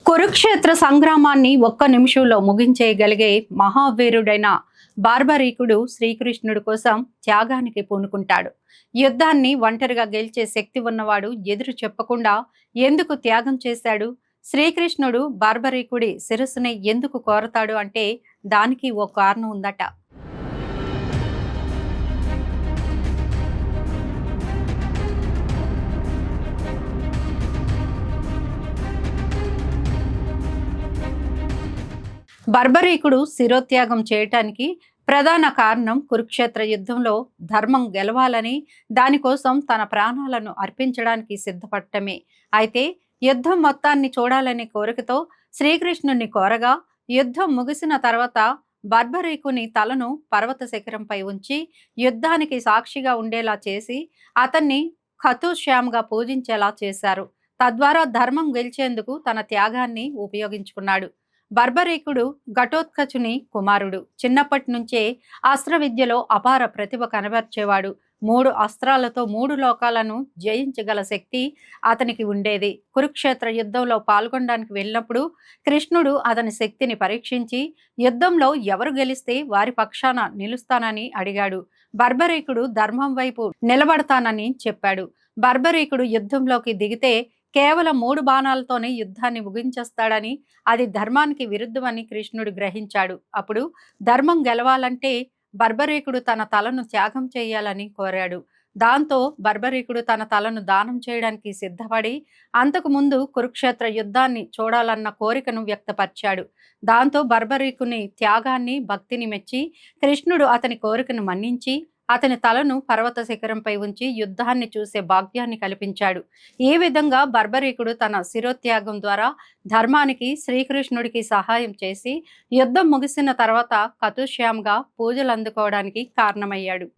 కురుక్షేత్ర సంగ్రామాన్ని ఒక్క నిమిషంలో ముగించేయగలిగే మహావీరుడైన బార్బరీకుడు శ్రీకృష్ణుడి కోసం త్యాగానికి పూనుకుంటాడు. యుద్ధాన్ని ఒంటరిగా గెలిచే శక్తి ఉన్నవాడు ఎదురు చెప్పకుండా ఎందుకు త్యాగం చేశాడు? శ్రీకృష్ణుడు బార్బరీకుడి శిరస్సుని ఎందుకు కోరతాడు అంటే దానికి ఓ కారణం ఉందట. బర్బరీకుడు శిరోత్యాగం చేయటానికి ప్రధాన కారణం కురుక్షేత్ర యుద్ధంలో ధర్మం గెలవాలని, దానికోసం తన ప్రాణాలను అర్పించడానికి సిద్ధపడటమే. అయితే యుద్ధం మొత్తాన్ని చూడాలనే కోరికతో శ్రీకృష్ణుణ్ణి కోరగా, యుద్ధం ముగిసిన తర్వాత బర్బరీకుని తలను పర్వత శిఖరంపై ఉంచి యుద్ధానికి సాక్షిగా ఉండేలా చేసి అతన్ని ఖతుశ్యామ్గా పూజించేలా చేశారు. తద్వారా ధర్మం గెలిచేందుకు తన త్యాగాన్ని ఉపయోగించుకున్నాడు. బర్బరీకుడు ఘటోత్కచుని కుమారుడు. చిన్నప్పటి నుంచే అస్త్ర విద్యలో అపార ప్రతిభ కనబర్చేవాడు. 3 అస్త్రాలతో 3 లోకాలను జయించగల శక్తి అతనికి ఉండేది. కురుక్షేత్ర యుద్ధంలో పాల్గొనడానికి వెళ్ళినప్పుడు కృష్ణుడు అతని శక్తిని పరీక్షించి యుద్ధంలో ఎవరు గెలిస్తే వారి పక్షాన నిలుస్తానని అడిగాడు. బర్బరీకుడు ధర్మం వైపు నిలబడతానని చెప్పాడు. బర్బరీకుడు యుద్ధంలోకి దిగితే కేవలం 3 బాణాలతోనే యుద్ధాన్ని ముగించేస్తాడని, అది ధర్మానికి విరుద్ధమని కృష్ణుడు గ్రహించాడు. అప్పుడు ధర్మం గెలవాలంటే బర్బరీకుడు తన తలను త్యాగం చేయాలని కోరాడు. దాంతో బర్బరీకుడు తన తలను దానం చేయడానికి సిద్ధపడి అంతకు ముందు కురుక్షేత్ర యుద్ధాన్ని చూడాలన్న కోరికను వ్యక్తపరిచాడు. దాంతో బర్బరీకుని త్యాగాన్ని, భక్తిని మెచ్చి కృష్ణుడు అతని కోరికను మన్నించి అతని తలను పర్వత శిఖరంపై ఉంచి యుద్ధాన్ని చూసే భాగ్యాన్ని కల్పించాడు. ఈ విధంగా బర్బరీకుడు తన శిరోత్యాగం ద్వారా ధర్మానికి, శ్రీకృష్ణుడికి సహాయం చేసి యుద్ధం ముగిసిన తర్వాత ఖతుశ్యామ్గా పూజలు అందుకోవడానికి కారణమయ్యాడు.